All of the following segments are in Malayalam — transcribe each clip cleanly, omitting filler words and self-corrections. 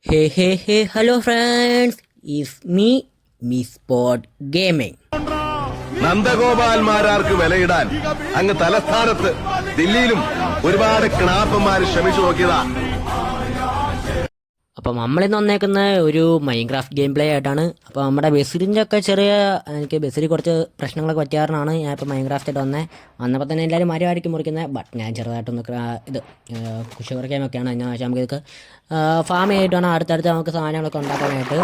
Hey, hello friends, it's me, Miss Sport Gaming. നന്ദഗോപാൽമാരാർക്ക് വിലയിടാൻ അങ്ങ് തലസ്ഥാനത്ത് ദില്ലിയിലും ഒരുപാട് ക്ലാപ്പന്മാർ ശ്രമിച്ചു നോക്കിയതാ. അപ്പം നമ്മളിന്ന് വന്നേക്കുന്ന ഒരു മൈൻക്രാഫ്റ്റ് ഗെയിം പ്ലേ ആയിട്ടാണ്. അപ്പോൾ നമ്മുടെ ബസിലിൻ്റെ ഒക്കെ എനിക്ക് ബസിൽ കുറച്ച് പ്രശ്നങ്ങളൊക്കെ പറ്റിയാറാണ് ഞാൻ ഇപ്പോൾ മൈൻക്രാഫ്റ്റ് ആയിട്ട് വന്നപ്പോൾ തന്നെ എല്ലാവരും മരമായിരിക്കും മുറിക്കുന്നത്. ബട്ട് ഞാൻ ചെറുതായിട്ടൊന്ന് ഇത് കുഷി കുറയ്ക്കാനൊക്കെയാണ്. എന്നാന്ന് വെച്ചാൽ നമുക്ക് ഇതൊക്കെ ഫാം ചെയ്തിട്ട് വേണം അടുത്തടുത്ത് നമുക്ക് സാധനങ്ങളൊക്കെ ഉണ്ടാക്കാനായിട്ട്.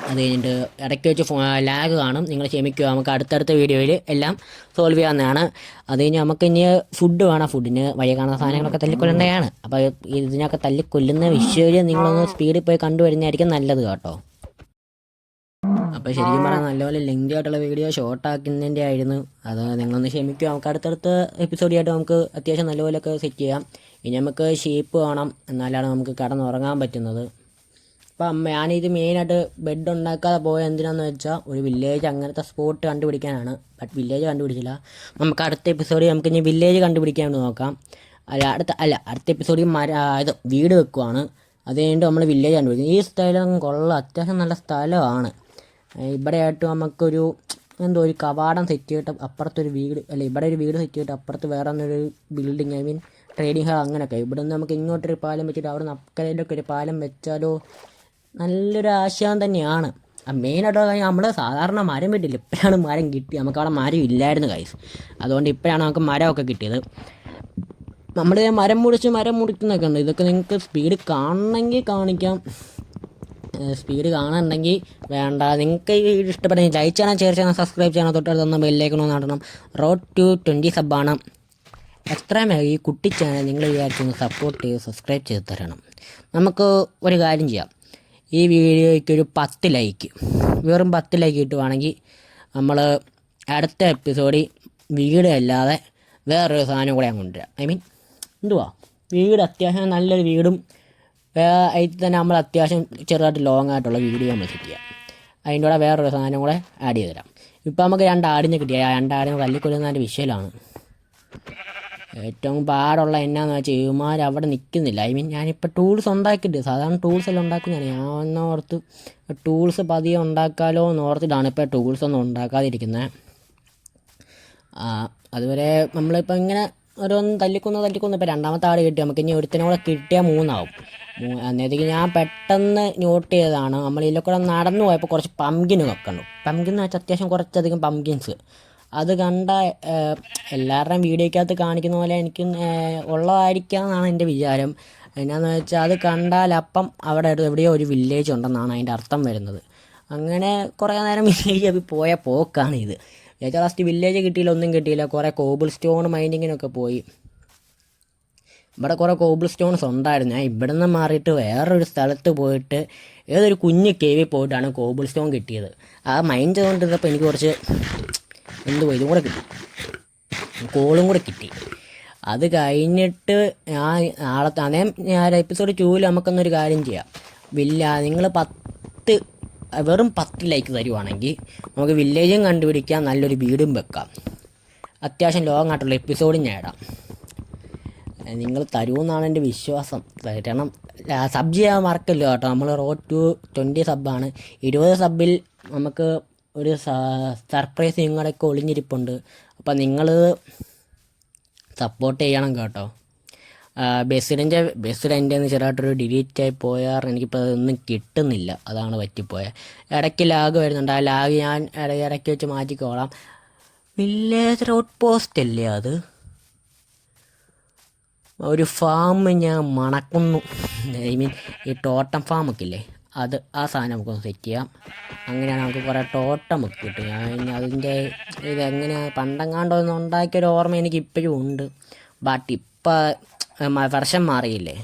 അത് കഴിഞ്ഞിട്ട് ഇടയ്ക്ക് വെച്ച് ലാഗ് കാണും, നിങ്ങൾ ക്ഷമിക്കുക. നമുക്ക് അടുത്തടുത്ത വീഡിയോയിൽ എല്ലാം സോൾവ് ചെയ്യാവുന്നതാണ്. അത് കഴിഞ്ഞ് നമുക്ക് ഇനി ഫുഡ് വേണം. ഫുഡിന് വഴി കാണുന്ന സാധനങ്ങളൊക്കെ തല്ലിക്കൊല്ലേണ്ടതാണ്. അപ്പോൾ ഇതിനൊക്കെ തല്ലിക്കൊല്ലുന്ന വിഷ്വല് നിങ്ങളൊന്ന് സ്പീഡിൽ പോയി കണ്ടുവരുന്നതായിരിക്കും നല്ലത് കേട്ടോ. അപ്പോൾ ശരിക്കും പറഞ്ഞാൽ നല്ലപോലെ ലെങ്തി ആയിട്ടുള്ള വീഡിയോ ഷോർട്ടാക്കുന്നതിൻ്റെ ആയിരുന്നു. അത് നിങ്ങളൊന്ന് ക്ഷമിക്കുക. നമുക്ക് അടുത്തടുത്ത എപ്പിസോഡിയായിട്ട് നമുക്ക് അത്യാവശ്യം നല്ലപോലെയൊക്കെ സെറ്റ് ചെയ്യാം. ഇനി നമുക്ക് ഷീപ്പ് വേണം, എന്നാലാണ് നമുക്ക് കിടന്നുറങ്ങാൻ പറ്റുന്നത്. അപ്പം ഞാനിത് മെയിനായിട്ട് ബെഡ് ഉണ്ടാക്കാതെ പോയത് എന്തിനാണെന്ന് വെച്ചാൽ ഒരു വില്ലേജ് അങ്ങനത്തെ സ്പോട്ട് കണ്ടുപിടിക്കാനാണ്. ബട്ട് വില്ലേജ് കണ്ടുപിടിച്ചില്ല. നമുക്ക് അടുത്ത എപ്പിസോഡിൽ നമുക്ക് ഇനി വില്ലേജ് കണ്ടുപിടിക്കാൻ നോക്കാം. അടുത്ത എപ്പിസോഡിൽ ഇത് വീട് വെക്കുവാണ്. അത് കഴിഞ്ഞിട്ട് നമ്മൾ വില്ലേജ് കണ്ടുപിടിക്കും. ഈ സ്ഥലം കൊള്ളാം, അത്യാവശ്യം നല്ല സ്ഥലമാണ്. ഇവിടെ ആയിട്ട് നമുക്കൊരു ഒരു കവാടം സെറ്റ് ചെയ്തിട്ട് അപ്പുറത്തൊരു വീട്, ഇവിടെ ഒരു വീട് സെറ്റ് ചെയ്തിട്ട് അപ്പുറത്ത് വേറെ ഒന്നൊരു ബിൽഡിങ്, ട്രേഡിങ് ഹാൾ അങ്ങനെയൊക്കെ. ഇവിടെ നിന്ന് നമുക്ക് ഇങ്ങോട്ടൊരു പാലം വെച്ചിട്ട് അവിടെ നിന്ന് അക്കരയിലൊക്കെ ഒരു പാലം വെച്ചാലോ നല്ലൊരു ആശയം തന്നെയാണ്. മെയിനായിട്ടുള്ള കാര്യം, നമ്മൾ സാധാരണ മരം കിട്ടില്ല, ഇപ്പോഴാണ് മരം കിട്ടി. നമുക്കവിടെ മരം ഇല്ലായിരുന്നു ഗൈസ്, അതുകൊണ്ട് ഇപ്പോഴാണ് നമുക്ക് മരമൊക്കെ കിട്ടിയത്. നമ്മൾ മരം മുറിക്കുന്നൊക്കെ ഉണ്ട്. ഇതൊക്കെ നിങ്ങൾക്ക് സ്പീഡ് കാണണമെങ്കിൽ കാണിക്കാം. സ്പീഡ് കാണുന്നുണ്ടെങ്കിൽ വേണ്ട. നിങ്ങൾക്ക് ഈ വീഡിയോ ഇഷ്ടപ്പെടുന്നെങ്കിൽ ലൈക്ക് ചെയ്യണം, ഷെയർ ചെയ്യണം, സബ്സ്ക്രൈബ് ചെയ്യണം, തൊട്ടടുത്ത് ബെല്ലൈക്കൺ നടണം. റോഡ് ടു 20 സബ്ബാണ്. എത്രയും ഈ കുട്ടി ചാനൽ നിങ്ങൾ വിചാരിച്ചൊന്ന് സപ്പോർട്ട് ചെയ്ത് സബ്സ്ക്രൈബ് ചെയ്ത് തരണം. നമുക്ക് ഒരു കാര്യം ചെയ്യാം, ഈ വീഡിയോയ്ക്കൊരു 10 ലൈക്ക്, വെറും 10 ലൈക്ക് കിട്ടുവാണെങ്കിൽ നമ്മൾ അടുത്ത എപ്പിസോഡിൽ വീട് അല്ലാതെ വേറൊരു സാധനം കൂടെ ഞാൻ കൊണ്ടുവരാം. വീട് അത്യാവശ്യം നല്ലൊരു വീടും അതിൽ തന്നെ നമ്മൾ അത്യാവശ്യം ചെറുതായിട്ട് ലോങ് ആയിട്ടുള്ള വീഡിയോ നമ്മൾ സെറ്റ് ചെയ്യാം. അതിൻ്റെ കൂടെ വേറൊരു സാധനം കൂടെ ആഡ് ചെയ്ത് തരാം. ഇപ്പോൾ നമുക്ക് 2 ആടിനെ കിട്ടിയ 2 ആടിനെ തല്ലിക്കൊല്ലുന്നതിൻ്റെ വിഷയമാണ് ഏറ്റവും പാടുള്ള. എന്നാന്ന് വെച്ചാൽ ഇവന്മാർ അവിടെ നിൽക്കുന്നില്ല. ഞാനിപ്പോൾ ടൂൾസ് ഉണ്ടാക്കിയിട്ട്, സാധാരണ ടൂൾസ് എല്ലാം ഉണ്ടാക്കുന്നതാണ്. ഞാൻ എന്നോർത്ത് ടൂൾസ് പതിയെ ഉണ്ടാക്കാമല്ലോ എന്നോർത്തിട്ടാണ് ഇപ്പോൾ ടൂൾസ് ഒന്നും ഉണ്ടാക്കാതിരിക്കുന്നത്. അതുവരെ നമ്മളിപ്പോൾ ഇങ്ങനെ ഓരോന്ന് തല്ലിക്കൊന്ന് ഇപ്പോൾ 2ാമത്തെ ആട് കിട്ടി. നമുക്ക് ഇനി ഒരുത്തിനെ കൂടെ കിട്ടിയാൽ 3 ആവും. അന്നേരത്തേക്ക് ഞാൻ പെട്ടെന്ന് നോട്ട് ചെയ്തതാണ്. നമ്മൾ ഇതിലൊക്കെ കൂടെ നടന്നു പോയപ്പോൾ കുറച്ച് പംകിന് വെക്കണം. പംകിൻ എന്ന് വെച്ചാൽ അത്യാവശ്യം കുറച്ചധികം പംകിൻസ്. അത് കണ്ട എല്ലാവരുടെയും വീഡിയോയ്ക്കകത്ത് കാണിക്കുന്ന പോലെ എനിക്ക് ഉള്ളതായിരിക്കാം എന്നാണ് എൻ്റെ വിചാരം. എന്നാന്ന് വെച്ചാൽ അത് കണ്ടാൽ അപ്പം അവിടെ എവിടെയോ ഒരു വില്ലേജ് ഉണ്ടെന്നാണ് അതിൻ്റെ അർത്ഥം വരുന്നത്. അങ്ങനെ കുറേ നേരം വില്ലേജ് പോയ പോക്കാണ് ഇത്. ലാസ്റ്റ് വില്ലേജ് കിട്ടിയില്ല, ഒന്നും കിട്ടിയില്ല. കുറേ കോബിൾ സ്റ്റോൺ മൈനിങ്ങിനൊക്കെ പോയി. ഇവിടെ കുറേ കോബിൾ സ്റ്റോൺസ് ഉണ്ടായിരുന്നു. ഞാൻ ഇവിടെ നിന്ന് മാറിയിട്ട് വേറൊരു സ്ഥലത്ത് പോയിട്ട് ഏതൊരു കുഞ്ഞ് കേവിൽ പോയിട്ടാണ് കോബിൾ സ്റ്റോൺ കിട്ടിയത്. ആ മൈൻ ചെയ്തുകൊണ്ടിരുന്നപ്പോൾ എനിക്ക് കുറച്ച് ഇതും കൂടെ കിട്ടി, കോളും കൂടെ കിട്ടി. അത് കഴിഞ്ഞിട്ട് ഞാൻ എപ്പിസോഡ് 2 നമുക്കൊന്നൊരു കാര്യം ചെയ്യാം. നിങ്ങൾ വെറും 10 ലൈക്ക് തരുവാണെങ്കിൽ നമുക്ക് വില്ലേജും കണ്ടുപിടിക്കാം, നല്ലൊരു വീടും വെക്കാം, അത്യാവശ്യം ലോങ് ആയിട്ടുള്ള എപ്പിസോഡും ഞാൻ ഇടാം. നിങ്ങൾ തരുമെന്നാണ് എൻ്റെ വിശ്വാസം. തരണം. സബ് ചെയ്യാൻ മറക്കല്ലോ കേട്ടോ. നമ്മൾ റോഡ് ടു 20 സബ്ബാണ്. 20 സബ്ബിൽ നമുക്ക് ഒരു സർപ്രൈസ് നിങ്ങളൊക്കെ ഒളിഞ്ഞിരിപ്പുണ്ട്. അപ്പം നിങ്ങൾ സപ്പോർട്ട് ചെയ്യണം കേട്ടോ. ബസ്സിൻ്റെ ചെറുതായിട്ടൊരു ഡിലീറ്റായി പോയാൽ എനിക്കിപ്പോൾ അതൊന്നും കിട്ടുന്നില്ല, അതാണ് പറ്റിപ്പോയത്. ഇടയ്ക്ക് ലാഗ് വരുന്നുണ്ട്. ആ ലാഗ് ഞാൻ ഇടയ്ക്ക് വെച്ച് മാറ്റിക്കോളാം. വില്ലേജ് റോഡ് പോസ്റ്റ് അല്ലേ അത്? ഒരു ഫാം ഞാൻ മണക്കുന്നു. ഈ ടോട്ടം ഫാമൊക്കെ ഇല്ലേ, ആ സാധനം നമുക്കൊന്ന് സെറ്റ് ചെയ്യാം. അങ്ങനെയാണ് നമുക്ക് കുറേ ടോട്ടമൊക്കെ കിട്ടും. അതിൻ്റെ ഇതെങ്ങനെയാണ് പണ്ടെങ്ങാണ്ടൊന്നും ഉണ്ടാക്കിയൊരു ഓർമ്മ എനിക്ക് ഇപ്പോഴും ഉണ്ട്. ബട്ട് ഇപ്പം വെർഷൻ മാറിയില്ലേ,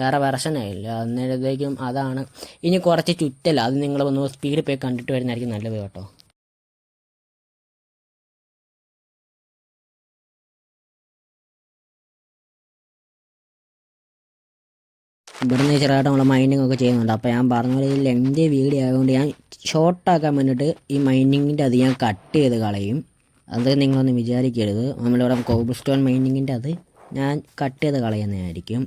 വേറെ വെർഷനായില്ല. അന്നേരത്തേക്കും അതാണ്. ഇനി കുറച്ച് ചുറ്റല്ല, അത് നിങ്ങളൊന്ന് സ്പീഡിൽ പോയി കണ്ടിട്ട് വരുന്നതായിരിക്കും നല്ലത് കേട്ടോ. ഇവിടുന്ന് ചെറുതായിട്ട് നമ്മൾ മൈനിങ് ഒക്കെ ചെയ്യുന്നുണ്ട്. അപ്പോൾ ഞാൻ പറഞ്ഞ പോലെ ഈ ലെങ്തി വീഡിയോ ആയതുകൊണ്ട് ഞാൻ ഷോർട്ടാക്കാൻ വേണ്ടിയിട്ട് ഈ മൈനിങ്ങിൻ്റെ അത് ഞാൻ കട്ട് ചെയ്ത് കളയും. അത് നിങ്ങളൊന്ന് വിചാരിക്കരുത്. നമ്മളിവിടെ കോബിൾ സ്റ്റോൺ മൈനിങ്ങിൻ്റെ അത് ഞാൻ കട്ട് ചെയ്ത് കളയുന്നതായിരിക്കും.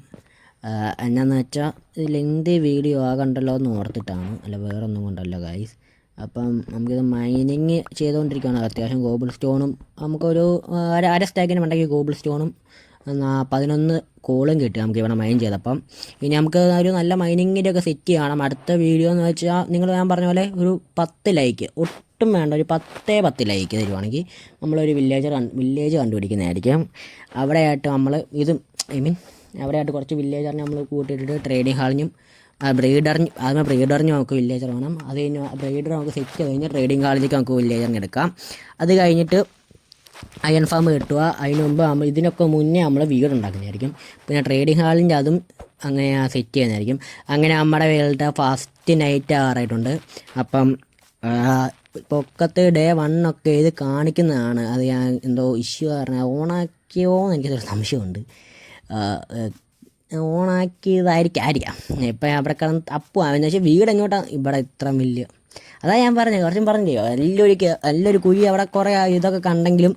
എന്നാന്ന് വെച്ചാൽ ലെങ്തി വീഡിയോ ആകണ്ടല്ലോ എന്ന് ഓർത്തിട്ടാണ്, അല്ല വേറൊന്നും കൊണ്ടല്ല ഗൈസ്. അപ്പം നമുക്കിത് മൈനിങ് ചെയ്തുകൊണ്ടിരിക്കുകയാണ്. അത്യാവശ്യം ഗോബിൾ സ്റ്റോണും നമുക്കൊരു അര സ്റ്റാക്കിന് വേണ്ടെങ്കിൽ ഗോബിൾ സ്റ്റോണും 11 കോളും കിട്ടി നമുക്ക് ഇവിടെ മൈൻ ചെയ്തപ്പം. ഇനി നമുക്ക് ഒരു നല്ല മൈനിങ്ങിൻ്റെ ഒക്കെ സെറ്റ് ചെയ്യണം. അടുത്ത വീഡിയോ എന്ന് വെച്ചാൽ നിങ്ങൾ ഞാൻ പറഞ്ഞ പോലെ ഒരു 10 ലൈക്ക് ഒട്ടും വേണ്ട, ഒരു 10 ലൈക്ക് തരുവാണെങ്കിൽ നമ്മളൊരു വില്ലേജ് കണ്ടുപിടിക്കുന്നതായിരിക്കും. അവിടെയായിട്ട് നമ്മൾ അവിടെയായിട്ട് കുറച്ച് വില്ലേജറിനെ നമ്മൾ കൂട്ടിയിട്ടിട്ട് ട്രേഡിങ് ഹാളിനും ബ്രീഡറിന് നമുക്ക് വില്ലേജർ വേണം. അത് കഴിഞ്ഞ് ബ്രീഡർ നമുക്ക് സെറ്റ് ചെയ്ത് കഴിഞ്ഞാൽ ട്രേഡിങ് ഹാളിലേക്ക് നമുക്ക് വില്ലേജറിന് എടുക്കാം. അത് കഴിഞ്ഞിട്ട് അയൺ ഫാം കിട്ടുക. അതിന് മുമ്പ് ഇതിനൊക്കെ മുന്നേ നമ്മൾ വീടുണ്ടാക്കുന്നതായിരിക്കും. പിന്നെ ട്രേഡിങ് ഹാളിൻ്റെ അതും അങ്ങനെ സെറ്റ് ചെയ്യുന്നതായിരിക്കും. അങ്ങനെ നമ്മുടെ വേൾഡ് ഫസ്റ്റ് നൈറ്റ് ആറായിട്ടുണ്ട്. അപ്പം പൊക്കത്ത് ഡേ 1 ഒക്കെ ഇത് കാണിക്കുന്നതാണ്. അത് ഞാൻ എന്തോ ഇഷ്യൂ കാരണം ഓണാക്കിയോ എന്ന് എനിക്കൊരു സംശയമുണ്ട്. ഓണാക്കിയതായിരിക്കാം. ഇപ്പം അവിടെ കിടന്ന് തപ്പുവാന്ന് വെച്ചാൽ വീട് എങ്ങോട്ടാണ് ഇവിടെ ഇത്ര വലിയ. അതാ ഞാൻ പറഞ്ഞത്, കുറച്ചും പറഞ്ഞില്ലയോ, നല്ലൊരു കുഴി അവിടെ കുറേ ഇതൊക്കെ കണ്ടെങ്കിലും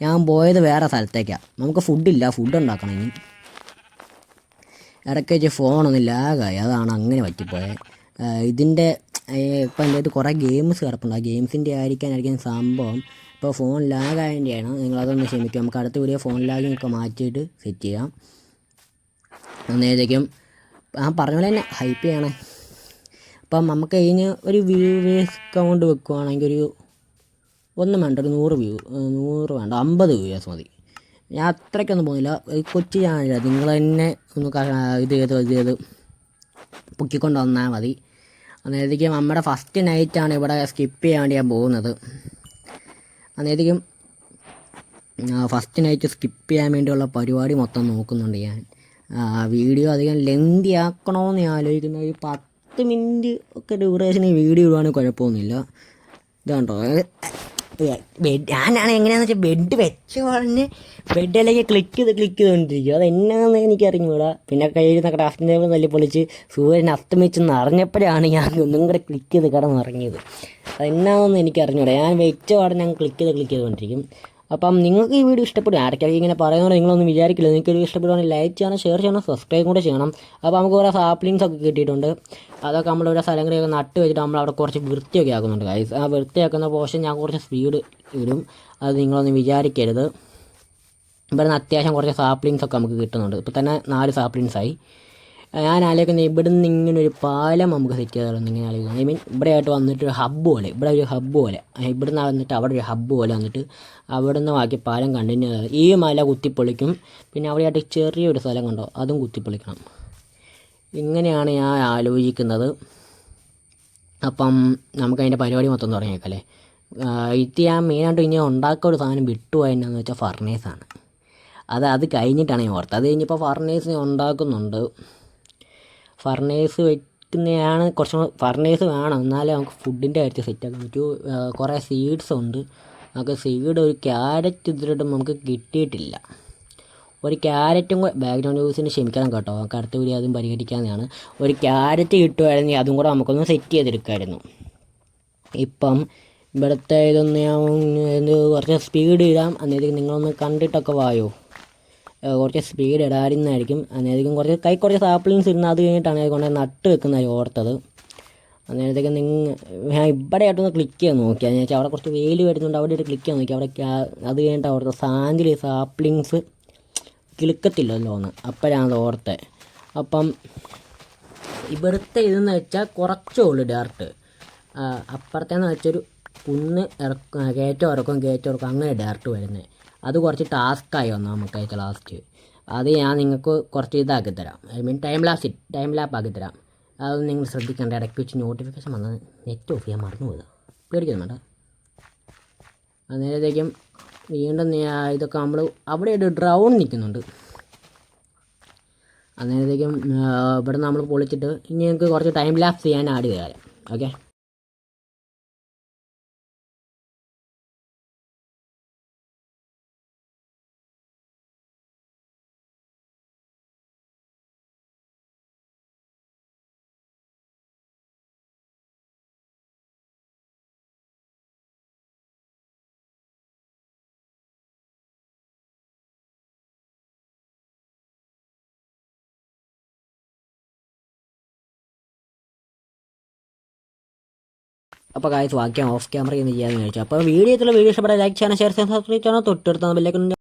ഞാൻ പോയത് വേറെ സ്ഥലത്തേക്കാണ്. നമുക്ക് ഫുഡ് ഉണ്ടാക്കണം. ഇനി ഇടയ്ക്ക് വെച്ച് ഫോണൊന്നും ലാഗായി, അതാണ് അങ്ങനെ പറ്റിപ്പോയത്. ഇതിൻ്റെ ഇപ്പം എൻ്റെ അടുത്ത് കുറേ ഗെയിംസ് കിടപ്പുണ്ട്. ആ ഗെയിംസിൻ്റെ ആയിരിക്കാനായിരിക്കും സംഭവം. ഇപ്പോൾ ഫോൺ ലാഗായതിൻ്റെയാണ്. നിങ്ങളതൊന്ന് ക്ഷമിക്കും. നമുക്ക് അടുത്ത വീഡിയോ ഫോൺ ലാഗിങ്ങൊക്കെ മാറ്റിയിട്ട് സെറ്റ് ചെയ്യാം. അന്നേരത്തേക്കും പറഞ്ഞ പോലെ തന്നെ ഹൈപ്പ് ചെയ്യണേ. അപ്പം നമുക്ക് കഴിഞ്ഞ് ഒരു വ്യൂവേഴ്സ് കൗണ്ട് വെക്കുവാണെങ്കിൽ ഒന്നും വേണ്ട, ഒരു 100 വേണ്ട, 50 വ്യൂവേഴ്സ് മതി. ഞാൻ അത്രയ്ക്കൊന്നും പോകുന്നില്ല. കൊച്ചു ചാനല, നിങ്ങൾ തന്നെ ഒന്ന് ഇത് ചെയ്ത് പൊക്കിക്കൊണ്ട് വന്നാൽ മതി. അന്നേരത്തേക്കും നമ്മുടെ ഫസ്റ്റ് നൈറ്റാണ് ഇവിടെ സ്കിപ്പ് ചെയ്യാൻ വേണ്ടി ഞാൻ പോകുന്നത്. അന്നേരത്തേക്കും ഫസ്റ്റ് നൈറ്റ് സ്കിപ്പ് ചെയ്യാൻ വേണ്ടിയുള്ള പരിപാടി മൊത്തം നോക്കുന്നുണ്ട് ഞാൻ. വീഡിയോ അധികം ലെങ്തി ആക്കണമെന്ന് ഞാൻ ആലോചിക്കുന്ന ഒരു 10 മിനിറ്റ് ഒക്കെ ഡ്യൂറേഷൻ ഈ വീഡിയോ ഇടുവാണെങ്കിൽ കുഴപ്പമൊന്നുമില്ല. ഇതുണ്ടോ ഞാനാണ് എങ്ങനെയാണെന്ന് വെച്ചാൽ ബെഡ് വെച്ച് പറഞ്ഞ് ബെഡിലേക്ക് ക്ലിക്ക് ചെയ്തുകൊണ്ടിരിക്കും. അത് എന്നാന്ന് എനിക്ക് അറിഞ്ഞൂടാ. പിന്നെ കയ്യിൽ ക്രാഫ്റ്റിംഗ് ടേബിൾ തല്ലി പൊളിച്ച് സൂര്യൻ അസ്തമിച്ചെന്ന് അറിഞ്ഞപ്പോഴാണ് ഞാൻ ഒന്നും കൂടെ ക്ലിക്ക് ചെയ്ത് കിടന്നിറങ്ങിയത്. അതെന്നാണെന്ന് എനിക്ക് അറിഞ്ഞൂടാ. ഞാൻ വെച്ച പാടെ ഞാൻ ക്ലിക്ക് ചെയ്തുകൊണ്ടിരിക്കും. അപ്പം നിങ്ങൾക്ക് ഈ വീഡിയോ ഇഷ്ടപ്പെടും. ആരൊക്കെയാണെങ്കിൽ ഇങ്ങനെ പറയുന്നത് നിങ്ങളൊന്നും വിചാരിക്കില്ല. നിങ്ങൾക്ക് വീഡിയോ ഇഷ്ടപ്പെടുവാണെങ്കിൽ ലൈക്ക് ചെയ്യണം, ഷെയർ ചെയ്യണം, സബ്സ്ക്രൈബ് കൂടെ ചെയ്യണം. അപ്പോൾ നമുക്ക് കുറേ സാപ്ലിങ്സ് ഒക്കെ കിട്ടിയിട്ടുണ്ട്. അതൊക്കെ നമ്മളിവിടെ സ്ഥലങ്ങളിലൊക്കെ നട്ട് വെച്ചിട്ട് നമ്മളവിടെ കുറച്ച് വൃത്തിയൊക്കെ ആക്കുന്നുണ്ട് ഗൈസ്. ആ വൃത്തിയാക്കുന്ന പോർഷൻ ഞാൻ കുറച്ച് സ്പീഡ് ഇടും, അത് നിങ്ങളൊന്നും വിചാരിക്കരുത്. ഇവിടെ നിന്ന് അത്യാവശ്യം കുറച്ച് സാപ്ലിങ്സ് ഒക്കെ നമുക്ക് കിട്ടുന്നുണ്ട്. ഇപ്പോൾ തന്നെ 4 സാപ്ലിങ്സായി. ഞാൻ ആലോചിക്കുന്നത് ഇവിടെ നിന്ന് ഇങ്ങനെ ഒരു പാലം നമുക്ക് സെറ്റ് ചെയ്താലൊന്നും ഇങ്ങനെ ആലോചിക്കുന്നത്. ഇവിടെ ആയിട്ട് വന്നിട്ട് ഒരു ഹബ്ബ് പോലെ, ഇവിടെ ഒരു ഹബ്ബ് പോലെ, ഇവിടെ നിന്ന് വന്നിട്ട് അവിടെ ഒരു ഹബ്ബ് പോലെ വന്നിട്ട് അവിടെ നിന്ന് ബാക്കി പാലം കണ്ടിന്യൂ. ഈ മല കുത്തിപ്പൊളിക്കും. പിന്നെ അവിടെയായിട്ട് ചെറിയൊരു സ്ഥലം കണ്ടോ, അതും കുത്തിപ്പൊളിക്കണം. ഇങ്ങനെയാണ് ഞാൻ ആലോചിക്കുന്നത്. അപ്പം നമുക്കതിൻ്റെ പരിപാടി മൊത്തം തുടങ്ങിയേക്കല്ലേ. ഇത് ഞാൻ മെയിനായിട്ട് ഇനി ഉണ്ടാക്കുക ഒരു സാധനം വിട്ടുപോയെന്നു വെച്ചാൽ ഫർണേസാണ്. അത് കഴിഞ്ഞിട്ടാണ് ഞാൻ ഓർത്തത്. അത് കഴിഞ്ഞിപ്പോൾ ഫർണേസ് ഉണ്ടാക്കുന്നുണ്ട്. ഫർണേസ് വെക്കുന്നതാണ് കുറച്ചും കൂടെ. ഫർണേസ് വേണം, എന്നാലേ നമുക്ക് ഫുഡിൻ്റെ കാര്യത്തിൽ സെറ്റാക്കാൻ പറ്റൂ. കുറേ സീഡ്സ് ഉണ്ട്. നമുക്ക് സീഡ് ഒരു ക്യാരറ്റ് ഇതിലിട്ടും നമുക്ക് കിട്ടിയിട്ടില്ല. ഒരു ക്യാരറ്റും കൂടെ ബാക്ക്ഗ്രൗണ്ട് യൂസിന് ക്ഷമിക്കണം കേട്ടോ, നമുക്ക് അടുത്ത വീഡിയോ അതും പരിഹരിക്കാവുന്നതാണ്. ഒരു ക്യാരറ്റ് കിട്ടുമായിരുന്നെങ്കിൽ അതും കൂടെ നമുക്കൊന്ന് സെറ്റ് ചെയ്തെടുക്കാമായിരുന്നു. ഇപ്പം ഇവിടുത്തെ ഇതൊന്ന് ഞാൻ കുറച്ച് സ്പീഡ് ഇടാം. അന്നേരം നിങ്ങളൊന്ന് കണ്ടിട്ടൊക്കെ വായോ. കുറച്ച് സ്പീഡ് ഇടാതിരുന്നായിരിക്കും. അന്നേരത്തേക്കും കുറച്ച് സാപ്ലിങ്സ് ഇരുന്ന് അത് കഴിഞ്ഞിട്ടാണ് കൊണ്ട് നട്ട് വെക്കുന്നതായി ഓർത്തത്. അന്നേരത്തേക്കും ഞാൻ ഇവിടെ ആയിട്ടൊന്ന് ക്ലിക്ക് ചെയ്യാൻ നോക്കിയാൽ എന്ന് വെച്ചാൽ അവിടെ കുറച്ച് വെയിൽ വരുന്നുണ്ട്. അവിടെ ആയിട്ട് ക്ലിക്ക് ചെയ്യാൻ നോക്കി. അവിടെ അത് കഴിഞ്ഞിട്ട് അവിടുത്തെ സാൻഡിൽ സാപ്ലിങ്സ് കിളുക്കത്തില്ലല്ലോ എന്ന് അപ്പോഴാണ് ഓർത്തത്. അപ്പം ഇവിടുത്തെ ഇതെന്ന് വെച്ചാൽ കുറച്ചേ ഉള്ളൂ ഡയറക്റ്റ്. അപ്പുറത്തേന്ന് വെച്ചൊരു കുന്ന് കയറ്റം ഇറക്കും അങ്ങനെ ഡയറക്റ്റ് വരുന്നത്. അത് കുറച്ച് ടാസ്ക്കായി വന്നു നമുക്ക് അയച്ച ലാസ്റ്റ്. അത് ഞാൻ നിങ്ങൾക്ക് കുറച്ച് ഇതാക്കി തരാം. ടൈം ലാപ്പ് ആക്കി തരാം. അത് നിങ്ങൾ ശ്രദ്ധിക്കേണ്ട. ഇടയ്ക്ക് വെച്ച് നോട്ടിഫിക്കേഷൻ വന്നത് നെറ്റ് ഓഫ് ചെയ്യാൻ മറന്നുപോയത്. പേടിക്കുന്നുണ്ട്. അന്നേരത്തേക്കും വീണ്ടും ഇതൊക്കെ നമ്മൾ അവിടെ ഒരു ഡ്രൗൺ നിൽക്കുന്നുണ്ട്. അന്നേരത്തേക്കും ഇവിടെ നമ്മൾ പൊളിച്ചിട്ട് ഇനി ഞങ്ങൾക്ക് കുറച്ച് ടൈം ലാപ്സ് ചെയ്യാൻ ആഡ് ചെയ്യാം. ഓക്കെ. അപ്പോൾ കാര്യം ബാക്കി ഓഫ് ക്യാമറ ഒന്ന് ചെയ്യാമെന്ന് ചോദിച്ചു. അപ്പോൾ വീഡിയോ ഇഷ്ടപ്പെട്ട ലൈക്ക് ചെയ്യാൻ ഷെയർ ചെയ്യാൻ സബ്സ്ക്രൈബ് ചെയ്യണം. തൊട്ടടുത്ത ബെല്ലൈക്കൺ